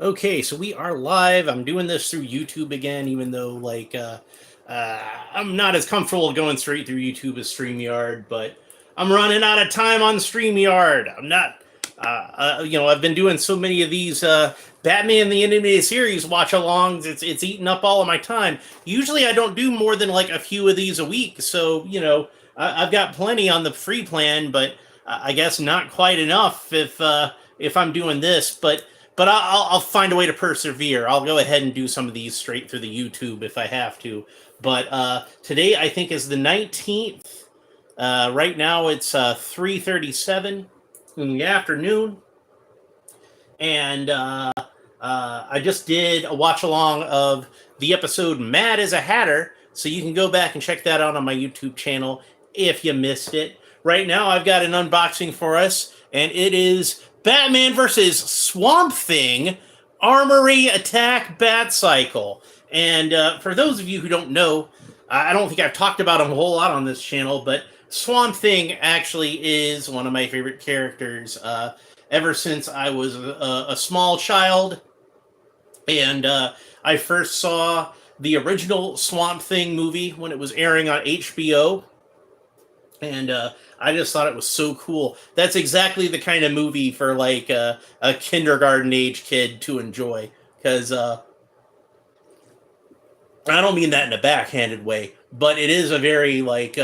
Okay, so we are live. I'm doing this through YouTube again, even though I'm not as comfortable going straight through YouTube as StreamYard, but I'm running out of time on StreamYard. I'm not, I've been doing so many of these Batman the Animated Series watch-alongs. It's eating up all of my time. Usually, I don't do more than like a few of these a week, so I've got plenty on the free plan, but I guess not quite enough if I'm doing this, but I'll find a way to persevere. I'll go ahead and do some of these straight through the YouTube if I have to. But today I think is the 19th. Right now it's 3:37 in the afternoon, and I just did a watch along of the episode "Mad as a Hatter," so you can go back and check that out on my YouTube channel if you missed it. Right now I've got an unboxing for us, and it is Batman versus Swamp Thing Armory Attack Batcycle. And for those of you who don't know, I don't think I've talked about him a whole lot on this channel, but Swamp Thing actually is one of my favorite characters ever since I was a small child. And I first saw the original Swamp Thing movie when it was airing on HBO. And I just thought it was so cool. That's exactly the kind of movie for like a kindergarten age kid to enjoy. Because I don't mean that in a backhanded way, but it is a very like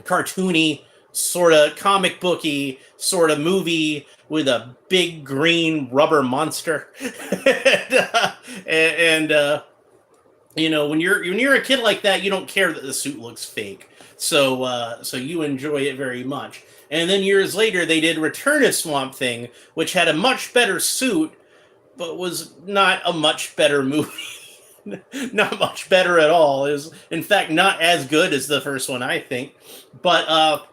cartoony, sort of comic booky sort of movie with a big green rubber monster. and when you're a kid like that, you don't care that the suit looks fake. So you enjoy it very much. And then years later, they did Return of Swamp Thing, which had a much better suit, but was not a much better movie. Not much better at all. It was, in fact, not as good as the first one, I think. But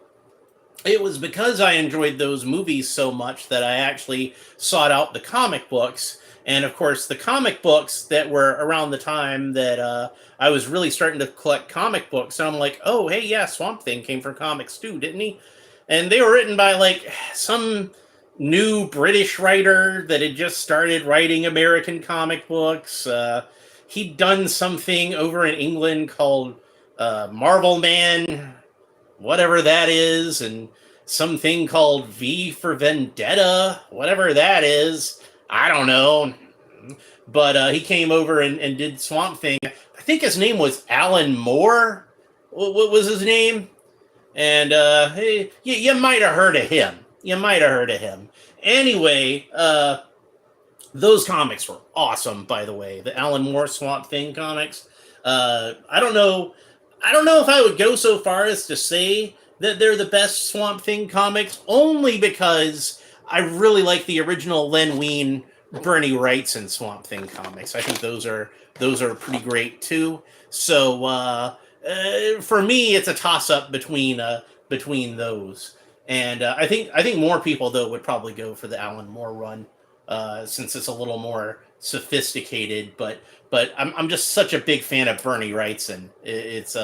it was because I enjoyed those movies so much that I actually sought out the comic books. And of course, the comic books that were around the time that I was really starting to collect comic books. And I'm like, oh, hey, yeah, Swamp Thing came from comics too, didn't he? And they were written by like some new British writer that had just started writing American comic books. He'd done something over in England called Marvel Man, whatever that is, and something called V for Vendetta, whatever that is. I don't know. But he came over and did Swamp Thing. I think his name was Alan Moore. What was his name? And hey, you might have heard of him. You might have heard of him. Anyway, those comics were awesome, by the way. The Alan Moore Swamp Thing comics. I don't know. I don't know if I would go so far as to say that they're the best Swamp Thing comics, only because I really like the original Len Wein, Bernie Wrightson Swamp Thing comics. I think those are pretty great too. So for me, it's a toss up between those. And I think more people though would probably go for the Alan Moore run since it's a little more sophisticated. But I'm just such a big fan of Bernie Wrightson. It's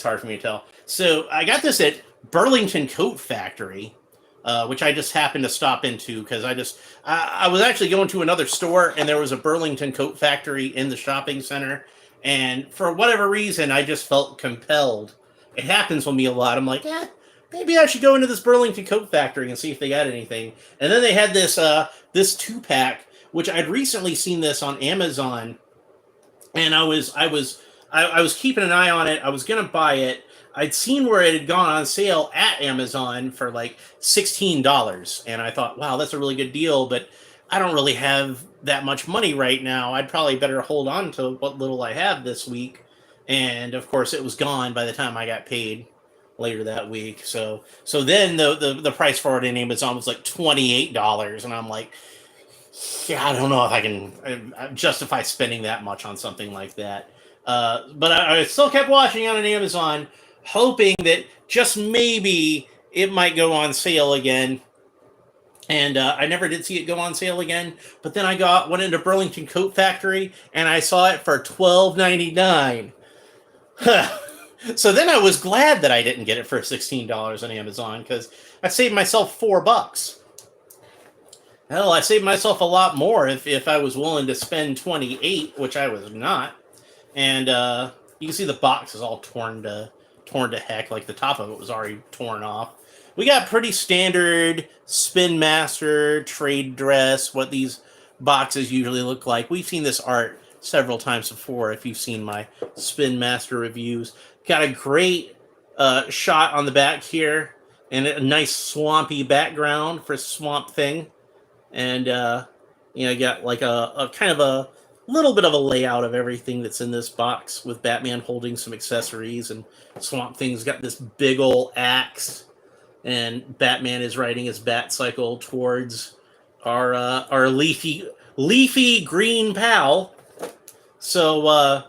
hard for me to tell. So I got this at Burlington Coat Factory, which I just happened to stop into because I was actually going to another store and there was a Burlington Coat Factory in the shopping center, and for whatever reason I just felt compelled. It happens with me a lot. I'm like, maybe I should go into this Burlington Coat Factory and see if they got anything. And then they had this 2-pack, which I'd recently seen this on Amazon, and I was keeping an eye on it. I was gonna buy it. I'd seen where it had gone on sale at Amazon for like $16, and I thought, wow, that's a really good deal, but I don't really have that much money right now. I'd probably better hold on to what little I have this week. And of course, it was gone by the time I got paid later that week. So then the price for it in Amazon was like $28, and I'm like, yeah, I don't know if I can justify spending that much on something like that. But I still kept watching on Amazon, hoping that just maybe it might go on sale again. And I never did see it go on sale again. But then I went into Burlington Coat Factory and I saw it for $12.99. So then I was glad that I didn't get it for $16 on Amazon because I saved myself $4. Hell, I saved myself a lot more if I was willing to spend 28, which I was not. And you can see the box is all torn to heck. Like the top of it was already torn off. We got pretty standard Spin Master trade dress. What these boxes usually look like. We've seen this art several times before. If you've seen my Spin Master reviews, got a great shot on the back here, and a nice swampy background for Swamp Thing. And you got like a kind of a little bit of a layout of everything that's in this box, with Batman holding some accessories, and Swamp Thing's got this big old axe, and Batman is riding his Batcycle towards our leafy green pal. So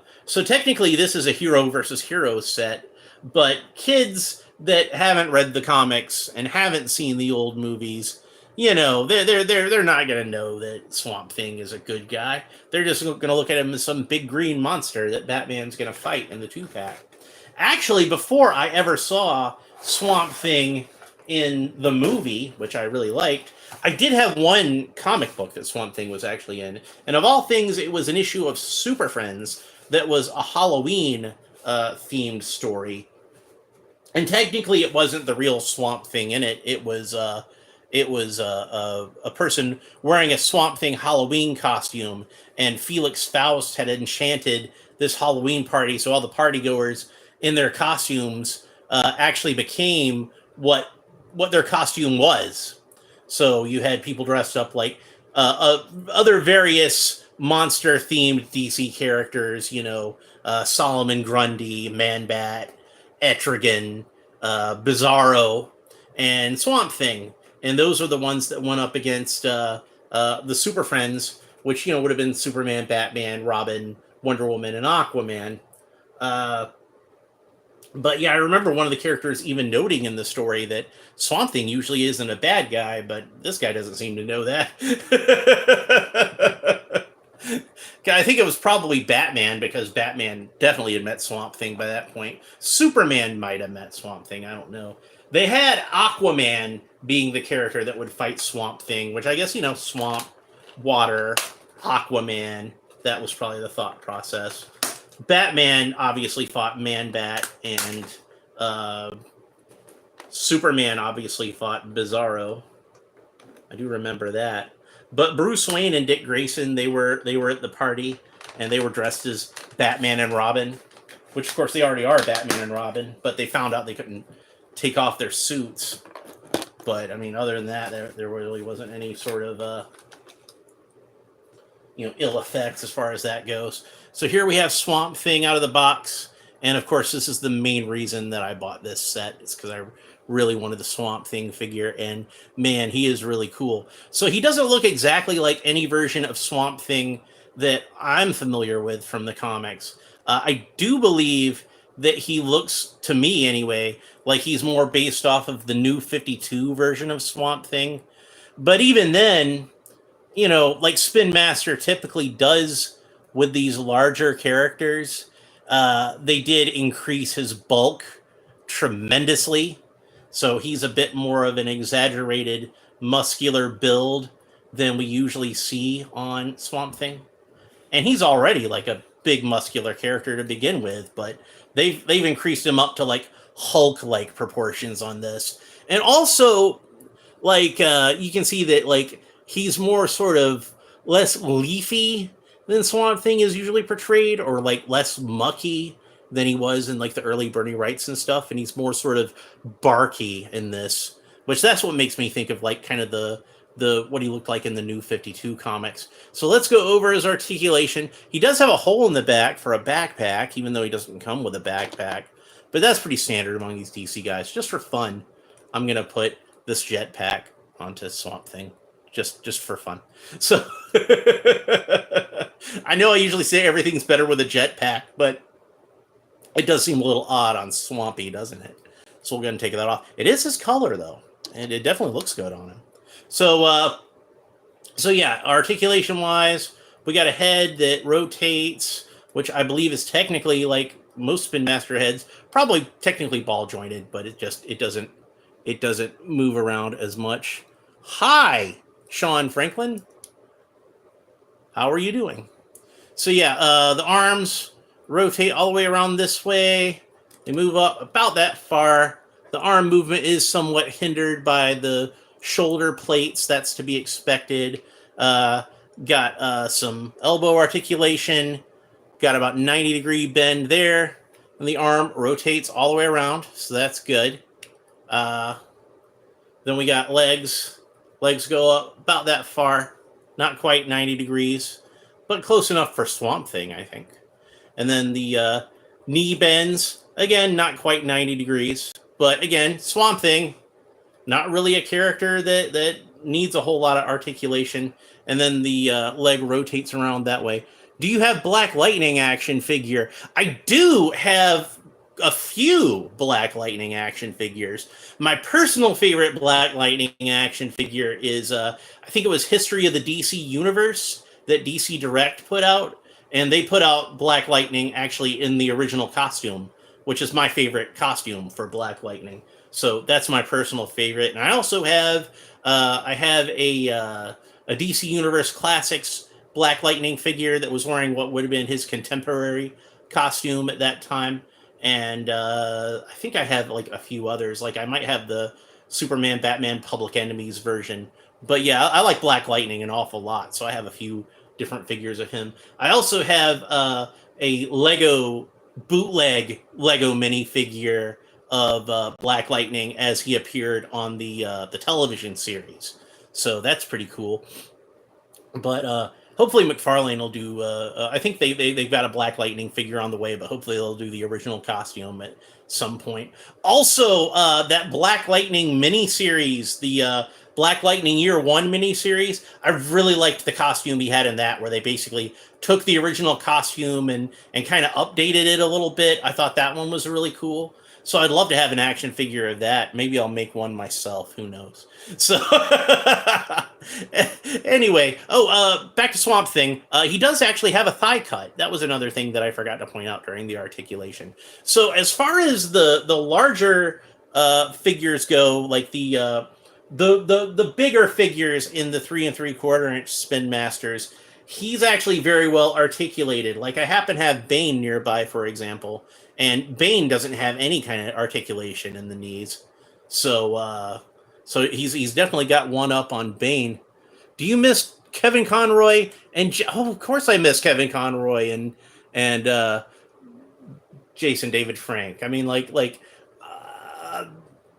technically this is a hero versus hero set, but kids that haven't read the comics and haven't seen the old movies, they're not gonna know that Swamp Thing is a good guy. They're just gonna look at him as some big green monster that Batman's gonna fight in the 2-pack. Actually, before I ever saw Swamp Thing in the movie, which I really liked, I did have one comic book that Swamp Thing was actually in, and of all things, it was an issue of Super Friends that was a Halloween themed story. And technically, it wasn't the real Swamp Thing in it. It was a person wearing a Swamp Thing Halloween costume, and Felix Faust had enchanted this Halloween party, so all the partygoers in their costumes actually became what their costume was. So you had people dressed up like other various monster-themed DC characters, Solomon Grundy, Man-Bat, Etrigan, Bizarro, and Swamp Thing. And those are the ones that went up against the Super Friends, which, would have been Superman, Batman, Robin, Wonder Woman, and Aquaman. But yeah, I remember one of the characters even noting in the story that Swamp Thing usually isn't a bad guy, but this guy doesn't seem to know that. I think it was probably Batman, because Batman definitely had met Swamp Thing by that point. Superman might have met Swamp Thing, I don't know. They had Aquaman being the character that would fight Swamp Thing, which I guess, swamp, water, Aquaman, that was probably the thought process. Batman obviously fought Man-Bat, and Superman obviously fought Bizarro. I do remember that. But Bruce Wayne and Dick Grayson, they were at the party, and they were dressed as Batman and Robin, which of course they already are Batman and Robin, but they found out they couldn't take off their suits. But I mean, other than that, there really wasn't any sort of ill effects as far as that goes. So here we have Swamp Thing out of the box, and of course this is the main reason that I bought this set. It's because I really wanted the Swamp Thing figure, and man, he is really cool. So he doesn't look exactly like any version of Swamp Thing that I'm familiar with from the comics. I do believe that he looks, to me anyway, like he's more based off of the New 52 version of Swamp Thing. But even then, like Spin Master typically does with these larger characters, they did increase his bulk tremendously. So he's a bit more of an exaggerated muscular build than we usually see on Swamp Thing. And he's already like a big muscular character to begin with, but they've increased him up to like Hulk-like proportions on this. And also, like, you can see that like he's more sort of less leafy than Swamp Thing is usually portrayed, or like less mucky than he was in like the early Bernie Wrights and stuff, and he's more sort of barky in this, which that's what makes me think of like kind of the what he looked like in the New 52 comics. So let's go over his articulation. He does have a hole in the back for a backpack, even though he doesn't come with a backpack, but that's pretty standard among these DC guys. Just for fun, I'm gonna put this jetpack onto Swamp Thing. Just for fun. So I know I usually say everything's better with a jetpack, but it does seem a little odd on Swampy, doesn't it? So we're going to take that off. It is his color, though, and it definitely looks good on him. So yeah, articulation-wise, we got a head that rotates, which I believe is technically, like most Spin Master heads, probably technically ball-jointed, but it doesn't move around as much. Hi! Sean Franklin. How are you doing? So yeah, the arms rotate all the way around this way. They move up about that far. The arm movement is somewhat hindered by the shoulder plates. That's to be expected. Uh, got some elbow articulation. Got about 90-degree bend there. And the arm rotates all the way around, so that's good. Uh, then we got legs. Legs go up about that far. Not quite 90 degrees, but close enough for Swamp Thing, I think. And then the knee bends. Again, not quite 90 degrees. But again, Swamp Thing, not really a character that needs a whole lot of articulation. And then the leg rotates around that way. Do you have Black Lightning action figure? I do have a few Black Lightning action figures. My personal favorite Black Lightning action figure is, I think it was History of the DC Universe that DC Direct put out. And they put out Black Lightning actually in the original costume, which is my favorite costume for Black Lightning. So that's my personal favorite. And I also have, I have a DC Universe Classics Black Lightning figure that was wearing what would have been his contemporary costume at that time. And I think I have like a few others. Like I might have the Superman, Batman, Public Enemies version. But yeah, I like Black Lightning an awful lot. So I have a few different figures of him. I also have a Lego bootleg Lego minifigure of Black Lightning as he appeared on the television series. So that's pretty cool. But hopefully McFarlane will do. I think they've got a Black Lightning figure on the way, but hopefully they'll do the original costume at some point. Also, that Black Lightning miniseries, the Black Lightning Year One miniseries, I really liked the costume he had in that, where they basically took the original costume and kind of updated it a little bit. I thought that one was really cool. So I'd love to have an action figure of that. Maybe I'll make one myself. Who knows? So anyway, back to Swamp Thing. He does actually have a thigh cut. That was another thing that I forgot to point out during the articulation. So as far as the larger figures go, like the bigger figures in the 3 3/4 inch Spin Masters, he's actually very well articulated. Like I happen to have Bane nearby, for example. And Bane doesn't have any kind of articulation in the knees, so he's definitely got one up on Bane. Do you miss Kevin Conroy of course I miss Kevin Conroy and Jason David Frank. I mean,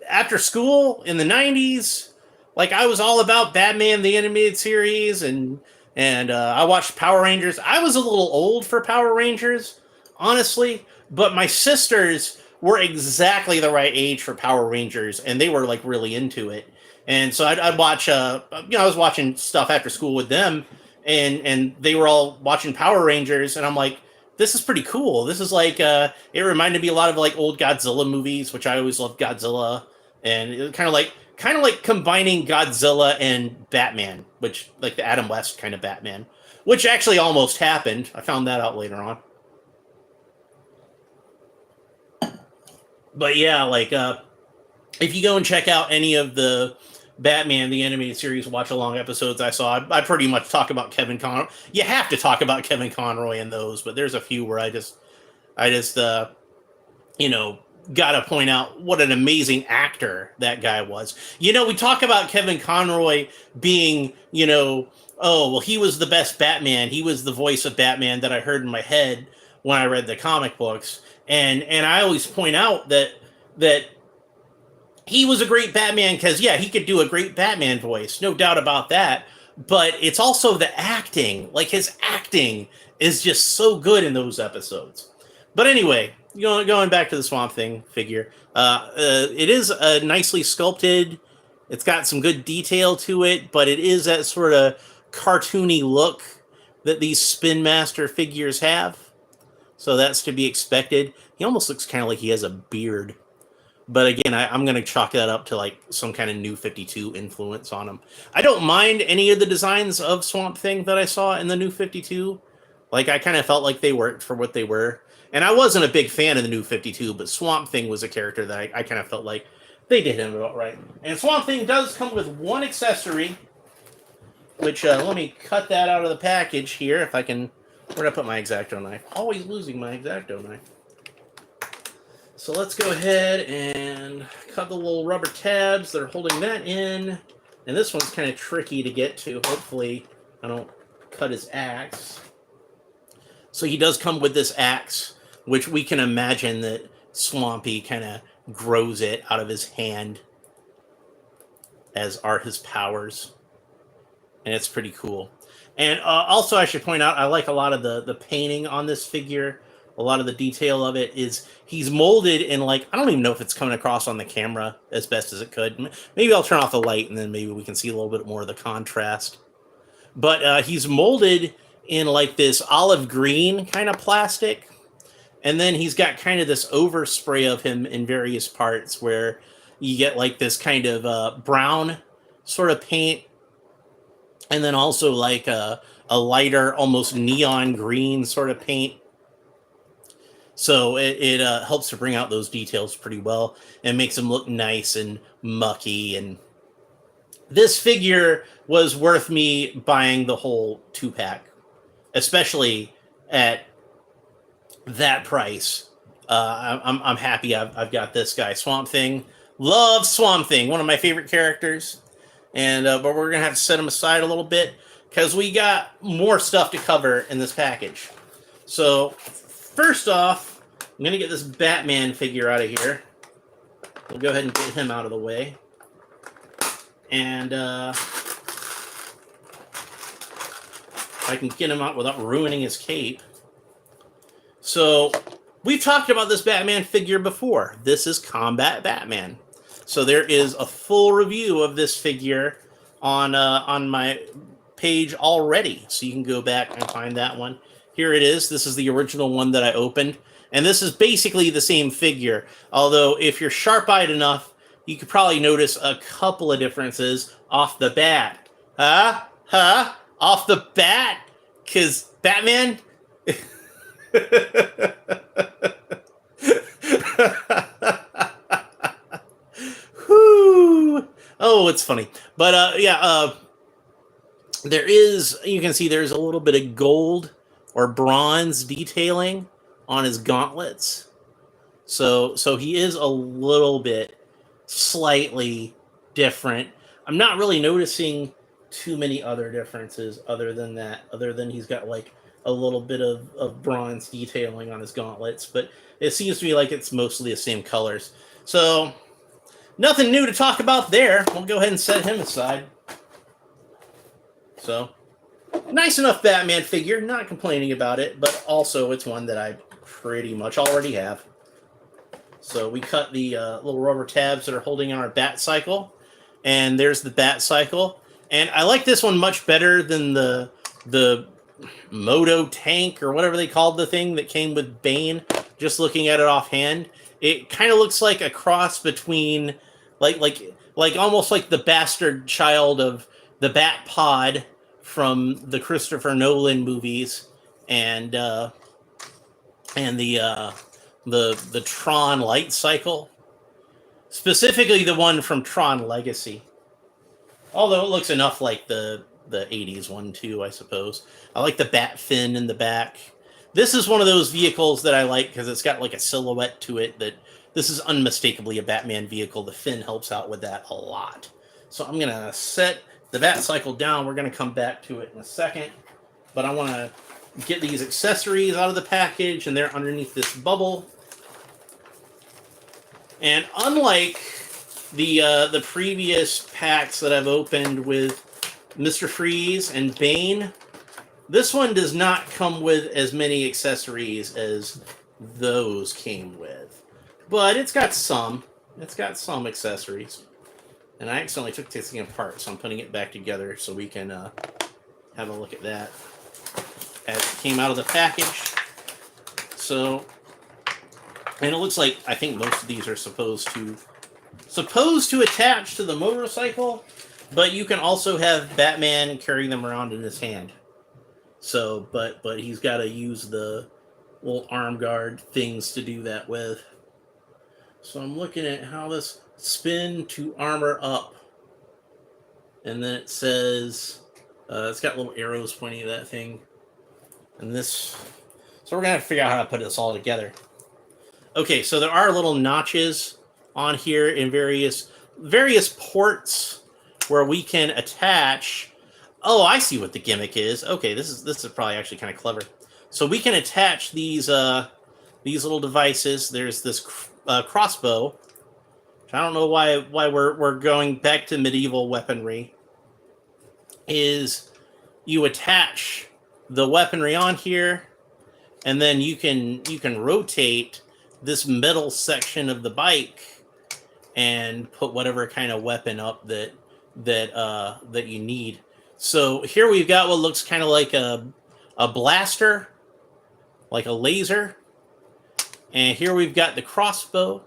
after school in the '90s, like I was all about Batman the Animated Series, and I watched Power Rangers. I was a little old for Power Rangers, honestly. But my sisters were exactly the right age for Power Rangers, and they were like really into it. And so I'd watch, I was watching stuff after school with them, and they were all watching Power Rangers, and I'm like, this is pretty cool. This is like, it reminded me a lot of like old Godzilla movies, which I always loved Godzilla, and it kind of like combining Godzilla and Batman, which like the Adam West kind of Batman, which actually almost happened. I found that out later on. But yeah, like if you go and check out any of the Batman the Animated Series watch-along episodes I saw, I pretty much talk about Kevin Conroy. You have to talk about Kevin Conroy in those, but there's a few where I just got to point out what an amazing actor that guy was. We talk about Kevin Conroy being, oh, well, he was the best Batman. He was the voice of Batman that I heard in my head when I read the comic books. And I always point out that he was a great Batman because, yeah, he could do a great Batman voice, no doubt about that. But it's also the acting. Like, his acting is just so good in those episodes. But anyway, going back to the Swamp Thing figure, it is nicely sculpted. It's got some good detail to it, but it is that sort of cartoony look that these Spin Master figures have. So that's to be expected. He almost looks kind of like he has a beard. But again, I'm going to chalk that up to like some kind of New 52 influence on him. I don't mind any of the designs of Swamp Thing that I saw in the New 52. Like, I kind of felt like they worked for what they were. And I wasn't a big fan of the New 52, but Swamp Thing was a character that I kind of felt like they did him about right. And Swamp Thing does come with one accessory. which let me cut that out of the package here if I can. Where did I put my X-Acto knife? Always losing my X-Acto knife. So let's go ahead and cut the little rubber tabs that are holding that in. And this one's kind of tricky to get to. Hopefully I don't cut his axe. So he does come with this axe, which we can imagine that Swampy kind of grows it out of his hand, as are his powers. And it's pretty cool. And also I should point out, I like a lot of the painting on this figure. A lot of the detail of it is he's molded in, like, I don't even know if it's coming across on the camera as best as it could. Maybe I'll turn off the light and then maybe we can see a little bit more of the contrast. But he's molded in like this olive green kind of plastic. And then he's got kind of this overspray of him in various parts where you get like this kind of brown sort of paint. And then also like a lighter, almost neon green sort of paint. So it helps to bring out those details pretty well and makes them look nice and mucky. And this figure was worth me buying the whole 2-pack, especially at that price. I'm happy I've got this guy. Swamp Thing. Love Swamp Thing. One of my favorite characters. And but we're going to have to set him aside a little bit because we got more stuff to cover in this package. So first off, I'm going to get this Batman figure out of here. We'll go ahead and get him out of the way. And if I can get him out without ruining his cape. So we've talked about this Batman figure before. This is Combat Batman. So there is a full review of this figure on my page already. So you can go back and find that one. Here it is. This is the original one that I opened. And this is basically the same figure. Although if you're sharp-eyed enough, you could probably notice a couple of differences off the bat. Off the bat? Because Batman... Whoo! Oh, it's funny. But there is, you can see there's a little bit of gold or bronze detailing on his gauntlets. So he is a little bit slightly different. I'm not really noticing too many other differences other than that, other than he's got like a little bit of bronze detailing on his gauntlets, but it seems to me like it's mostly the same colors. So nothing new to talk about there. We'll go ahead and set him aside. So nice enough Batman figure, not complaining about it, but also it's one that I pretty much already have. So we cut the little rubber tabs that are holding on our Batcycle, and there's the Batcycle. And I like this one much better than the Moto tank or whatever they called the thing that came with Bane. Just looking at it offhand, it kind of looks like a cross between like almost like the bastard child of the Bat Pod from the Christopher Nolan movies and the Tron light cycle, specifically the one from Tron Legacy. Although it looks enough like the 80s one too, I suppose. I like the bat fin in the back. This is one of those vehicles that I like because it's got like a silhouette to it that this is unmistakably a Batman vehicle. The fin helps out with that a lot. So I'm going to set the Batcycle down. We're going to come back to it in a second. But I want to get these accessories out of the package, and they're underneath this bubble. And unlike the previous packs that I've opened with Mr. Freeze and Bane, this one does not come with as many accessories as those came with. But it's got some. It's got some accessories. And I accidentally took this thing apart, so I'm putting it back together so we can have a look at that as it came out of the package. So, and it looks like I think most of these are supposed to attach to the motorcycle, but you can also have Batman carry them around in his hand. So, but he's got to use the little arm guard things to do that with. So I'm looking at how this spin to armor up. And then it says It's got little arrows pointing at that thing. And this... So we're going to have to figure out how to put this all together. Okay, so there are little notches on here in various ports where we can attach... Oh, I see what the gimmick is. Okay, this is probably actually kind of clever. So we can attach these little devices. There's this crossbow. I don't know why we're going back to medieval weaponry. Is you attach the weaponry on here, and then you can rotate this metal section of the bike and put whatever kind of weapon up that you need. So here we've got what looks kind of like a blaster, like a laser, and here we've got the crossbow.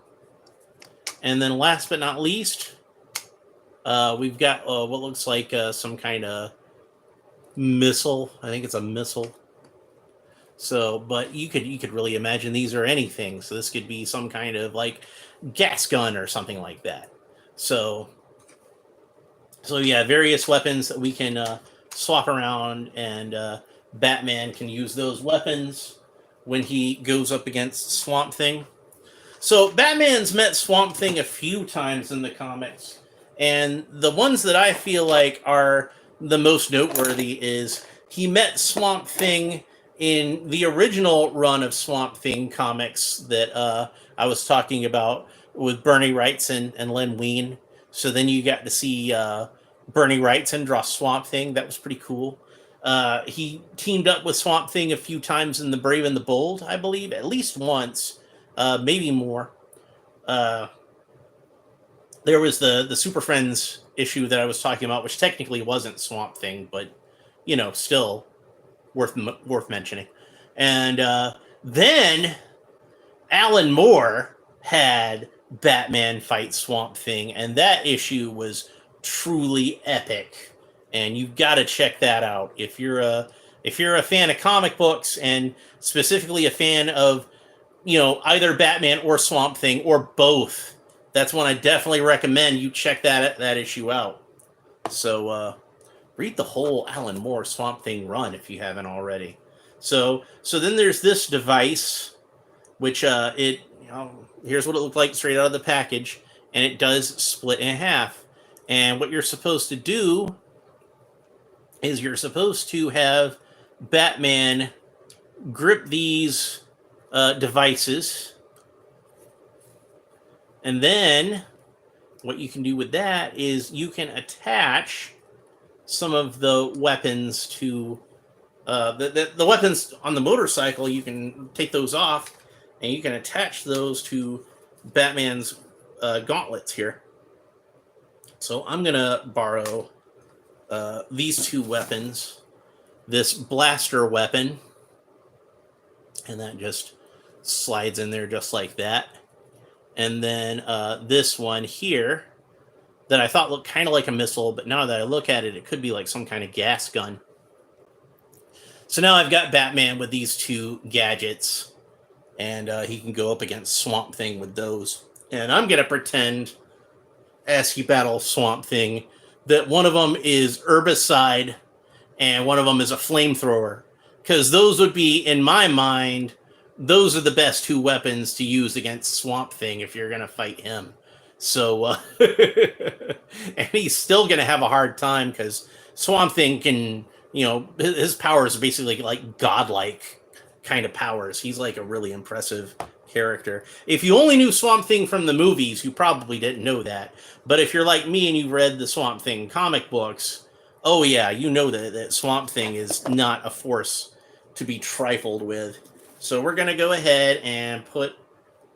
And then last but not least, we've got what looks like some kind of missile. I think it's a missile. So, but you could really imagine these are anything. So this could be some kind of like gas gun or something like that. So yeah, various weapons that we can swap around, and Batman can use those weapons when he goes up against Swamp Thing. So Batman's met Swamp Thing a few times in the comics, and the ones that I feel like are the most noteworthy is he met Swamp Thing in the original run of Swamp Thing comics that I was talking about with Bernie Wrightson and Len Wein. So then you got to see Bernie Wrightson draw Swamp Thing. That was pretty cool. He teamed up with Swamp Thing a few times in The Brave and the Bold, I believe, at least once. Maybe more. There was the Super Friends issue that I was talking about, which technically wasn't Swamp Thing, but still worth mentioning. And then Alan Moore had Batman fight Swamp Thing, and that issue was truly epic. And you've got to check that out if you're a fan of comic books, and specifically a fan of either Batman or Swamp Thing or both. That's one I definitely recommend you check that issue out. So read the whole Alan Moore Swamp Thing run if you haven't already. So then there's this device, which here's what it looked like straight out of the package, and it does split in half. And what you're supposed to do is you're supposed to have Batman grip these devices, and then what you can do with that is you can attach some of the weapons to the weapons on the motorcycle. You can take those off and you can attach those to Batman's gauntlets here. So I'm gonna borrow these two weapons, this blaster weapon, and that just slides in there just like that. And then this one here that I thought looked kind of like a missile, but now that I look at it, it could be like some kind of gas gun. So now I've got Batman with these two gadgets, and he can go up against Swamp Thing with those. And I'm going to pretend, as he battles Swamp Thing, that one of them is herbicide and one of them is a flamethrower. Because those would be, in my mind, those are the best two weapons to use against Swamp Thing if you're going to fight him. So, and he's still going to have a hard time because Swamp Thing can, his powers are basically like godlike kind of powers. He's like a really impressive character. If you only knew Swamp Thing from the movies, you probably didn't know that. But if you're like me and you've read the Swamp Thing comic books, oh yeah, you know that Swamp Thing is not a force to be trifled with. So we're going to go ahead and put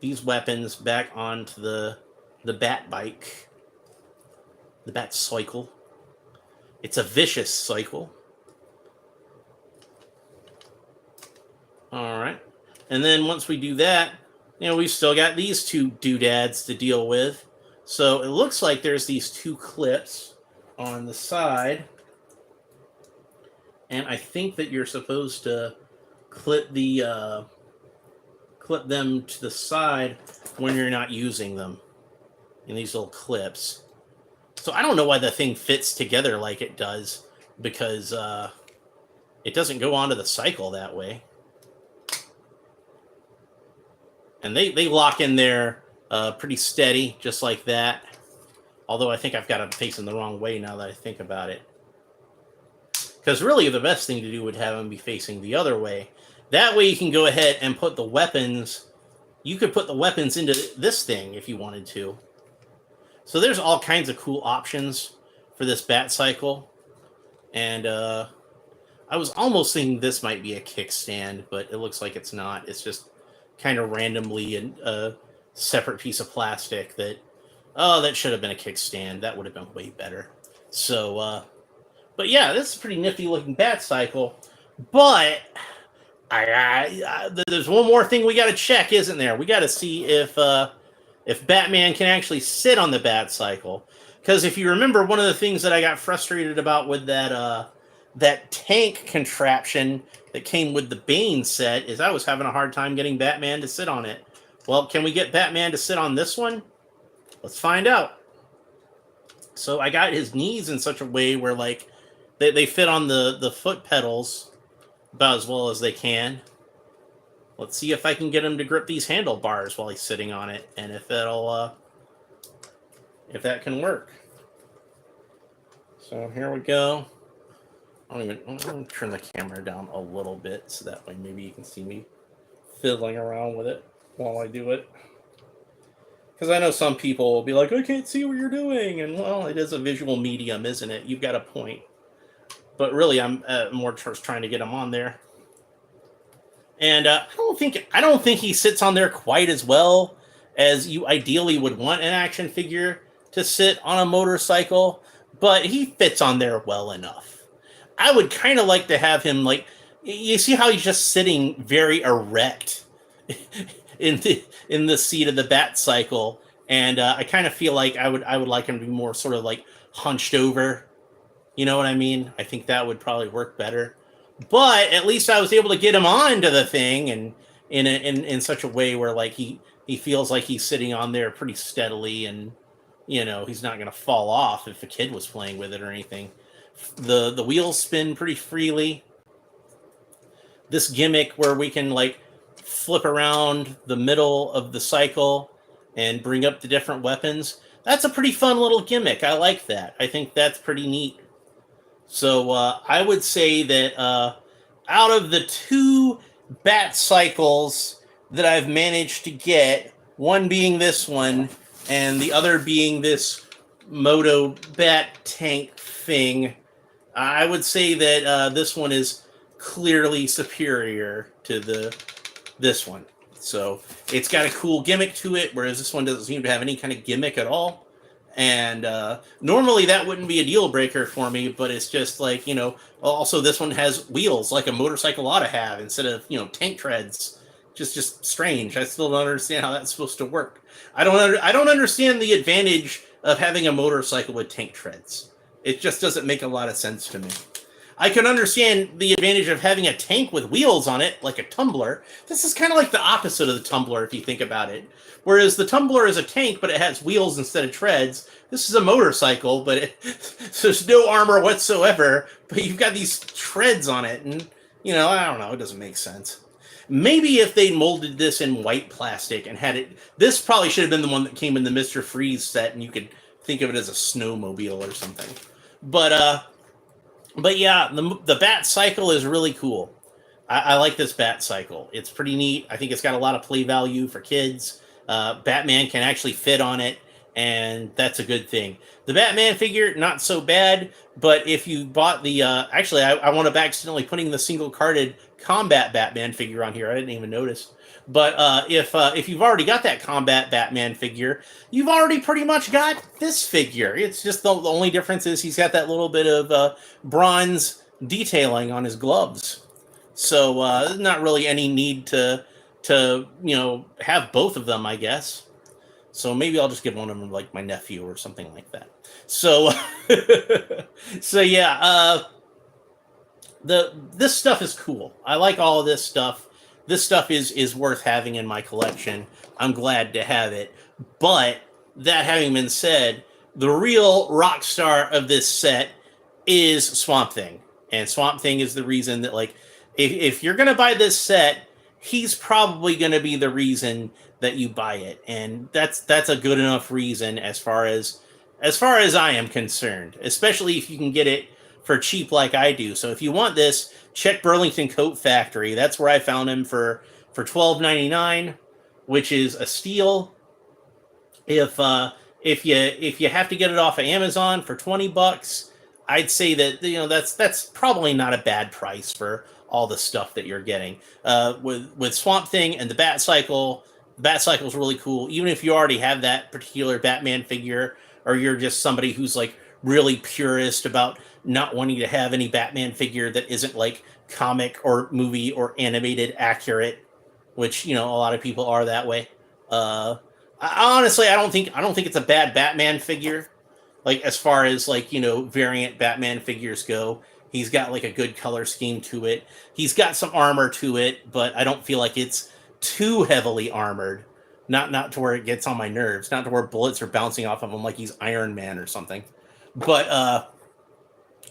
these weapons back onto the Bat bike, the Batcycle. It's a vicious cycle. All right. And then once we do that, we've still got these two doodads to deal with. So it looks like there's these two clips on the side. And I think that you're supposed to clip them to the side when you're not using them in these little clips. So I don't know why the thing fits together like it does, because it doesn't go onto the cycle that way. And they lock in there pretty steady, just like that. Although I think I've got them facing the wrong way now that I think about it. Because really the best thing to do would have them be facing the other way. That way you can go ahead and put the weapons. You could put the weapons into this thing if you wanted to. So there's all kinds of cool options for this Batcycle. And I was almost thinking this might be a kickstand, but it looks like it's not. It's just kind of randomly a separate piece of plastic that, oh, that should have been a kickstand. That would have been way better. So, but yeah, this is a pretty nifty looking Batcycle. But there's one more thing we got to check, isn't there? We got to see if Batman can actually sit on the Batcycle. Because if you remember, one of the things that I got frustrated about with that tank contraption that came with the Bane set is I was having a hard time getting Batman to sit on it. Well, can we get Batman to sit on this one? Let's find out. So I got his knees in such a way where like they fit on the foot pedals about as well as they can. Let's see if I can get him to grip these handlebars while he's sitting on it, and if that can work. So here we go. I'm gonna turn the camera down a little bit so that way maybe you can see me fiddling around with it while I do it. Because I know some people will be like, I can't see what you're doing. And well, it is a visual medium, isn't it? You've got a point. But really, I'm more just trying to get him on there. And I don't think he sits on there quite as well as you ideally would want an action figure to sit on a motorcycle. But he fits on there well enough. I would kind of like to have him, like, you see how he's just sitting very erect in the seat of the Batcycle, and I kind of feel like I would like him to be more sort of like hunched over. You know what I mean? I think that would probably work better. But at least I was able to get him onto the thing, and in such a way where like he feels like he's sitting on there pretty steadily, and you know he's not going to fall off if a kid was playing with it or anything. The wheels spin pretty freely. This gimmick where we can like flip around the middle of the cycle and bring up the different weapons. That's a pretty fun little gimmick. I like that. I think that's pretty neat. So I would say that out of the two Batcycles that I've managed to get, one being this one and the other being this Moto Bat Tank thing, I would say that this one is clearly superior to this one. So it's got a cool gimmick to it, whereas this one doesn't seem to have any kind of gimmick at all. And normally that wouldn't be a deal breaker for me, but it's just like, you know, also this one has wheels like a motorcycle ought to have instead of, you know, tank treads. Just strange. I still don't understand how that's supposed to work. I don't understand the advantage of having a motorcycle with tank treads. It just doesn't make a lot of sense to me. I can understand the advantage of having a tank with wheels on it, like a tumbler. This is kind of like the opposite of the tumbler, if you think about it. Whereas the tumbler is a tank, but it has wheels instead of treads. This is a motorcycle, but there's no armor whatsoever, but you've got these treads on it, and, you know, I don't know, it doesn't make sense. Maybe if they molded this in white plastic and had it... This probably should have been the one that came in the Mr. Freeze set, and you could think of it as a snowmobile or something. But yeah, the Batcycle is really cool. I like this Batcycle. It's pretty neat. I think it's got a lot of play value for kids. Batman can actually fit on it, and that's a good thing. The Batman figure, not so bad, but if you bought the... actually, I wound up accidentally putting the single-carded Combat Batman figure on here. I didn't even notice. But if you've already got that Combat Batman figure, you've already pretty much got this figure. It's just the only difference is he's got that little bit of bronze detailing on his gloves. So there's not really any need to you know have both of them, I guess. So maybe I'll just give one of them like my nephew or something like that. So so yeah, this stuff is cool. I like all of this stuff. This stuff is worth having in my collection. I'm glad to have it. But that having been said, the real rock star of this set is Swamp Thing. And Swamp Thing is the reason that, like, if you're going to buy this set, he's probably going to be the reason that you buy it. And that's a good enough reason as far as I am concerned, especially if you can get it for cheap like I do. So if you want this, check Burlington Coat Factory. That's where I found him for $12.99, which is a steal. If you have to get it off of Amazon for $20, I'd say that that's probably not a bad price for all the stuff that you're getting. With Swamp Thing and the Batcycle, the Batcycle's really cool. Even if you already have that particular Batman figure, or you're just somebody who's like really purist about not wanting to have any Batman figure that isn't like comic or movie or animated accurate, which a lot of people are that way. Honestly, I don't think it's a bad Batman figure. Like, as far as like variant Batman figures go, he's got like a good color scheme to it. He's got some armor to it, but I don't feel like it's too heavily armored. Not to where it gets on my nerves. Not to where bullets are bouncing off of him like he's Iron Man or something. But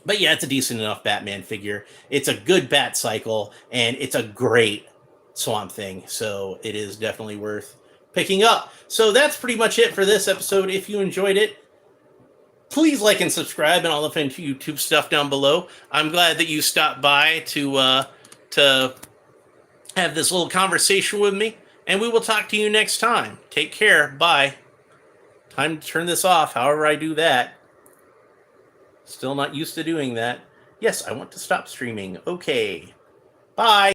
yeah, it's a decent enough Batman figure. It's a good Batcycle, and it's a great Swamp Thing. So it is definitely worth picking up. So that's pretty much it for this episode. If you enjoyed it, please like and subscribe, and I'll look into YouTube stuff down below. I'm glad that you stopped by to have this little conversation with me, and we will talk to you next time. Take care. Bye. Time to turn this off, however I do that. Still not used to doing that. Yes, I want to stop streaming. Okay. Bye.